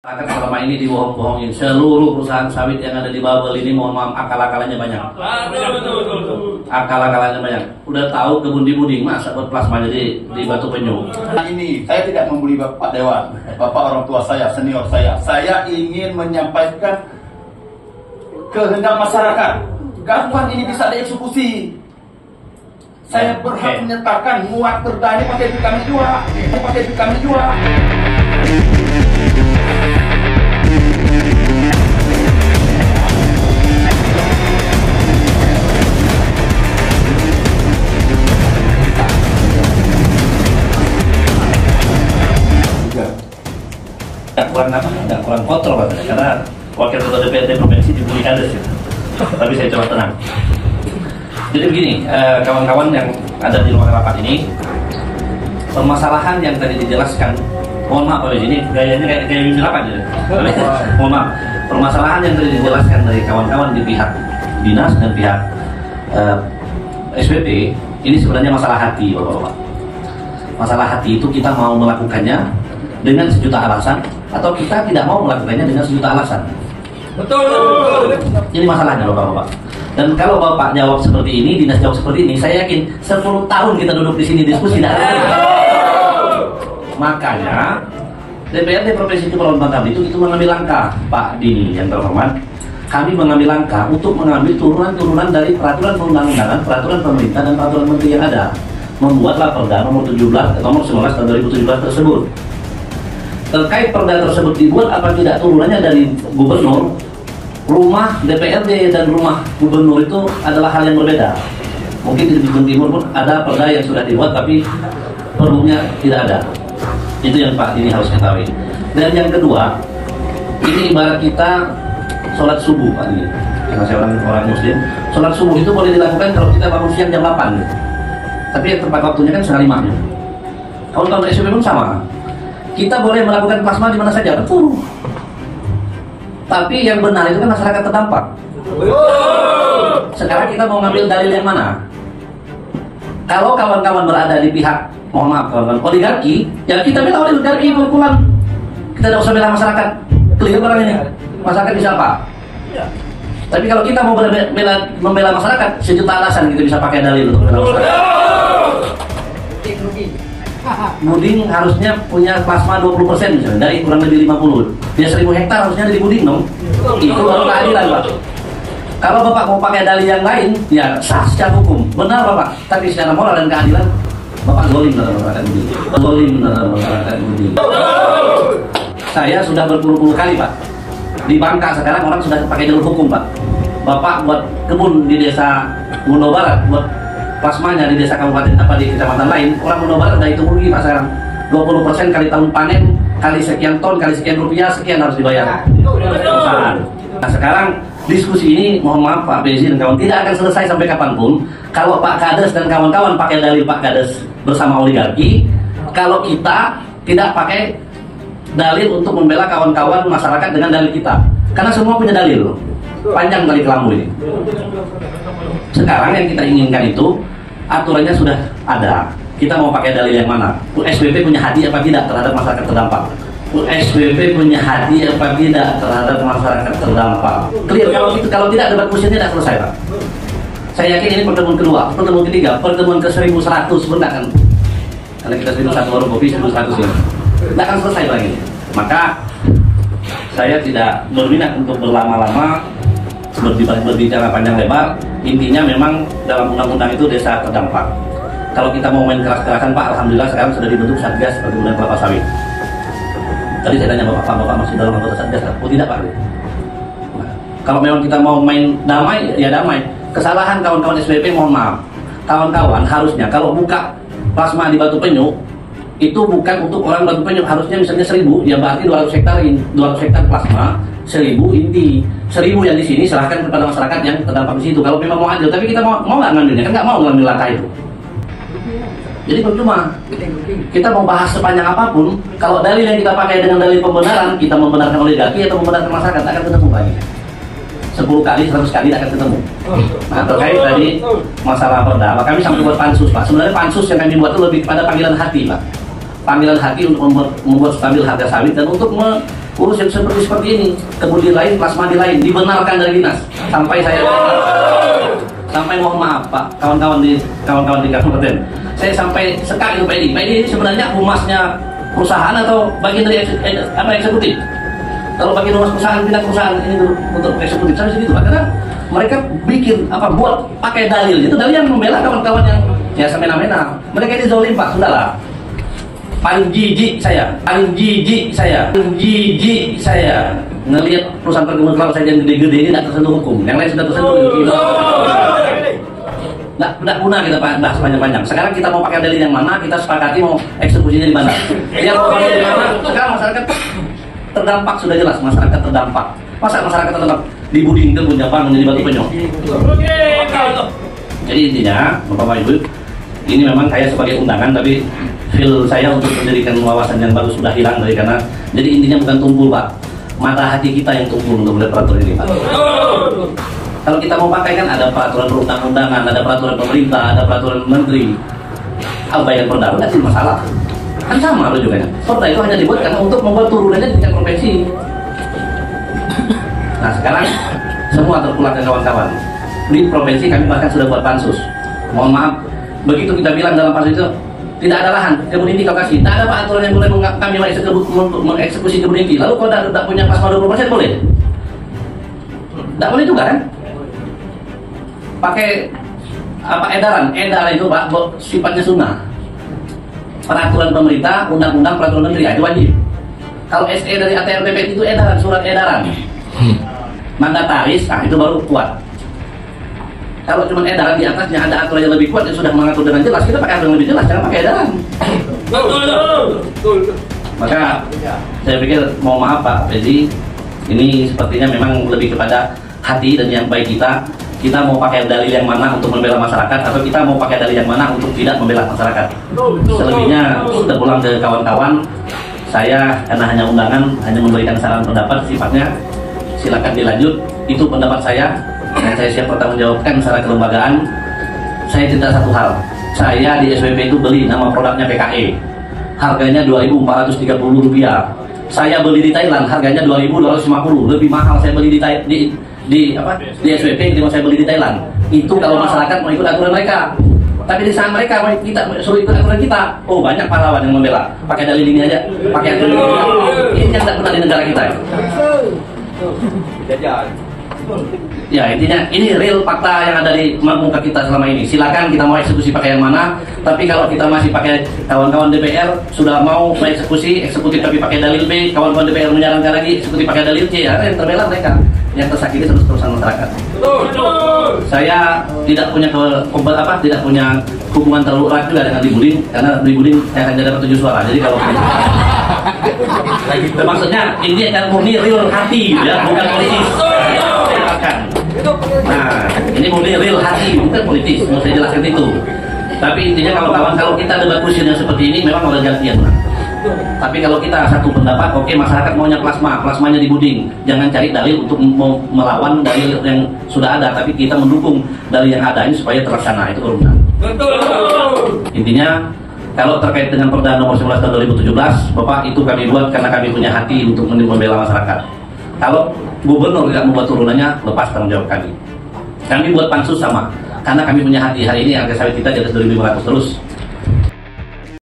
Akan selama ini dibohong-bohongin seluruh perusahaan sawit yang ada di Babel ini, mohon maaf, akal-akalannya banyak. Akal-akalannya banyak. Udah tahu kebun di Buding, masa buat plasmanya di Batu Penyu. Ini saya tidak membuli Bapak Dewan, Bapak orang tua saya, senior saya. Saya ingin menyampaikan kehendak masyarakat. Kapan ini bisa dieksekusi? Saya berhak menyatakan muat perda ini pakai duit kami juga, pakai duit kami juga. Kurang apa? Nggak kurang kontrol katanya, karena wakil ketua DPRD provinsi dibully kades ya. Tapi saya coba tenang. Jadi begini, kawan-kawan yang ada di ruang rapat ini, permasalahan yang tadi dijelaskan, mohon maaf Pak, ini gayanya kayak mimpin rapat ya. Mohon maaf, permasalahan yang tadi dijelaskan dari kawan-kawan di pihak dinas dan pihak SPP, ini sebenarnya masalah hati, Bapak-Bapak. Masalah hati itu kita mau melakukannya dengan sejuta alasan, atau kita tidak mau melakukannya dengan sejuta alasan. Betul. Ini masalahnya Bapak-Bapak. Dan kalau Bapak jawab seperti ini, dinas jawab seperti ini, saya yakin 10 tahun kita duduk di sini diskusi tidak ada. Makanya DPRD Provinsi Kepulauan Bangka Belitung itu mengambil langkah, Pak Dini yang terhormat. Kami mengambil langkah untuk mengambil turunan-turunan dari peraturan perundang-undangan, peraturan pemerintah dan peraturan menteri yang ada. Membuatlah Perda nomor 11 tahun 2017 tersebut. Terkait Perda tersebut dibuat apa tidak turunannya dari gubernur, rumah DPRD dan rumah gubernur itu adalah hal yang berbeda. Mungkin di Belitung Timur pun ada Perda yang sudah dibuat tapi perbumnya tidak ada. Itu yang Pak ini harus ketahui. Dan yang kedua, ini ibarat kita sholat subuh Pak ini. Karena saya orang Muslim, sholat subuh itu boleh dilakukan kalau kita bangun siang jam 8. Tapi yang tepat waktunya kan setengah 5. Kalau SPP pun sama. Kita boleh melakukan plasma di mana saja, betul. Tapi yang benar itu kan masyarakat terdampak. Sekarang kita mau ngambil dalil yang mana? Kalau kawan-kawan berada di pihak, mohon maaf kawan-kawan, oligarki, ya kita bela oligarki pulang. Kita tidak usah bela masyarakat. Clear barang ini. Masyarakat bisa apa? Tapi kalau kita mau membela masyarakat, sejuta alasan kita bisa pakai dalil untuk membela masyarakat. Buding harusnya punya plasma 20% misalnya, dari kurang lebih 50. Dia 1000 hektar harusnya dari Buding dong. Itu baru keadilan Pak. Kalau Bapak mau pakai dalil yang lain, ya sah secara hukum, benar Bapak. Tapi secara moral dan keadilan, Bapak zolim dalam masyarakat Buding. Zolim dalam masyarakat Buding. Saya sudah berpuluh-puluh kali Pak. Di Bangka sekarang orang sudah pakai jalur hukum Pak. Bapak buat kebun di desa Mundo Barat, buat plasmanya di desa kabupaten apa di kecamatan lain, orang Mundo Barat udah hitung rugi Pak sekarang. 20% kali tahun panen, kali sekian ton, kali sekian rupiah, sekian harus dibayar perusahaan. Nah sekarang diskusi ini, mohon maaf Pak Bezi dan kawan, tidak akan selesai sampai kapanpun kalau Pak Kades dan kawan-kawan pakai dalil Pak Kades bersama oligarki, kalau kita tidak pakai dalil untuk membela kawan-kawan masyarakat dengan dalil kita. Karena semua punya dalil. Panjang tali kelambu ini. Sekarang yang kita inginkan itu aturannya sudah ada. Kita mau pakai dalil yang mana? SPP punya hati apa tidak terhadap masyarakat terdampak? SPP punya hati apa tidak terhadap masyarakat terdampak? Clear. Kalau tidak debat kursinya tidak selesai Pak. Saya yakin ini pertemuan kedua, pertemuan ketiga, pertemuan ke 1100 benar kan? Karena kita 1001 warung kopi 1100 ya. Tidak akan selesai lagi. Maka saya tidak berminat untuk berlama-lama berbicara panjang lebar. Intinya memang dalam undang-undang itu desa terdampak. Kalau kita mau main keras-kerasan Pak, alhamdulillah sekarang sudah dibentuk Satgas Perkebunan Kelapa Sawit. Tadi saya tanya Bapak masih dalam anggota Satgas? Oh tidak Pak. Nah, kalau memang kita mau main damai, ya damai. Kesalahan kawan-kawan SPP mohon maaf. Kawan-kawan harusnya kalau buka plasma di Batu Penyu, itu bukan untuk orang Batu Penyu, harusnya misalnya 1000, ya berarti 200 hektar plasma, 1000 inti, 1000 yang di sini serahkan kepada masyarakat yang terdampak di situ. Kalau memang mau adil, tapi kita mau nggak ngambilnya? Kan nggak mau ngambil langkah itu. Jadi percuma. Kita mau bahas sepanjang apapun, kalau dalil yang kita pakai dengan dalil pembenaran, kita membenarkan oligarki atau membenarkan masyarakat, tak akan ketemu lagi. 10 kali, 100 kali tak akan ketemu. Nah terkait tadi masalah Perda, kami sampai buat pansus Pak. Sebenarnya pansus yang kami buat itu lebih kepada panggilan hati Pak. Panggilan hati untuk membuat stabil harga sawit dan untuk urus yang seperti ini, kebudi lain, plasma di lain, dibenarkan dari dinas. Sampai saya, sampai mohon maaf Pak, kawan-kawan di kabupaten, saya sampai sekali itu Pak Edi ini sebenarnya humasnya perusahaan atau bagian dari eksekutif. Kalau bagian humas perusahaan, pindah perusahaan ini untuk eksekutif, saya segitu Pak. Karena mereka bikin buat pakai dalil, itu dalil yang membela kawan-kawan yang ya semena-mena. Mereka ini zolim Pak, sudahlah. Paling jijik saya ngelihat perusahaan perkebunan kelapa saya yang gede-gede ini tidak tersentuh hukum, yang lain sudah tersentuh. Tidak guna kita bahas panjang-panjang. Sekarang kita mau pakai dalil yang mana, kita sepakati mau eksekusinya di mana. Dia mau pakai di mana? Sekarang masyarakat terdampak sudah jelas, masyarakat terdampak. Masa masyarakat terdampak di Budingkel punya bank menjadi batu penyok. Jadi intinya, Bapak Ibu, ini memang saya sebagai undangan, tapi feel saya untuk menjadikan wawasan yang baru sudah hilang dari karena. Jadi intinya bukan tumpul Pak, mata hati kita yang tumpul untuk melihat peraturan ini Pak. Kalau kita mau pakai kan ada peraturan perundang-undangan, ada peraturan pemerintah, ada peraturan menteri. Bayar perda nggak sih masalah? Kan sama rujukannya. Perda itu hanya dibuat karena untuk membuat turunannya di tingkat provinsi. Nah sekarang semua terpulang ke kawan-kawan. Di provinsi kami bahkan sudah buat pansus. Mohon maaf, begitu kita bilang dalam pansus itu tidak ada lahan kebun inti kau kasih, tidak ada Pak aturan yang boleh kami mengeksekusi kebun inti. Lalu kalau tidak punya plasma 20% boleh? Tidak boleh juga kan? Pakai edaran itu Pak sifatnya sunnah. Peraturan pemerintah, undang-undang, peraturan menteri itu wajib. Kalau SE dari ATR PP itu edaran, surat edaran mandataris, itu baru kuat. Kalau cuma edaran di atasnya ada aturan yang lebih kuat yang sudah mengatur dengan jelas, kita pakai aturan yang lebih jelas, jangan pakai edaran. Maka saya pikir mohon maaf Pak, jadi ini sepertinya memang lebih kepada hati dan yang baik kita. Kita mau pakai dalil yang mana untuk membela masyarakat atau kita mau pakai dalil yang mana untuk tidak membela masyarakat. Selebihnya sudah pulang ke kawan-kawan. Saya karena hanya undangan, hanya memberikan saran pendapat sifatnya. Silakan dilanjut. Itu pendapat saya dan saya siap bertanggungjawabkan secara kelembagaan. Saya cerita satu hal. Saya di SWP itu beli nama produknya PKE. Harganya Rp2.430. Saya beli di Thailand harganya 2.250, lebih mahal saya beli di SWP ketimbang saya beli di Thailand. Itu kalau masyarakat mau ikut aturan mereka. Tapi di saat mereka mau kita suruh ikut aturan kita, oh banyak pahlawan yang membela. Pakai dalil ini aja, pakai aturan ini. Ini yang tidak pernah di negara kita. Ya intinya ini real fakta yang ada di muka kita selama ini. Silakan kita mau eksekusi pakai yang mana. Tapi kalau kita masih pakai kawan-kawan DPR sudah mau eksekusi eksekutif tapi pakai dalil B, kawan-kawan DPR menyarankan lagi eksekutif pakai dalil C, ya yang terbela mereka, yang tersakiti terus-terusan masyarakat. Saya tidak punya tidak punya hubungan terlalu erat juga dengan Dibuding, karena Dibuding saya hanya dapat 7 suara. Jadi kalau maksudnya ini akan murni real hati ya, bukan politis. Nah, ini murni real hati, bukan politis. Mau saya jelaskan itu. Tapi intinya kalau kita debat kuisnya seperti ini memang ada gantian. Tapi kalau kita satu pendapat, oke, masyarakat maunya plasmanya Dibuding. Jangan cari dalil untuk melawan dalil yang sudah ada, tapi kita mendukung dalil yang ada ini supaya terlaksana. Itu urusan. Intinya kalau terkait dengan Perda nomor 11 tahun 2017, Bapak, itu kami buat karena kami punya hati untuk membela masyarakat. Kalau gubernur tidak membuat turunannya, lepas tanggung jawab kami. Kami buat pansus sama, karena kami punya hati. Hari ini harga sawit kita di atas 2.500 terus.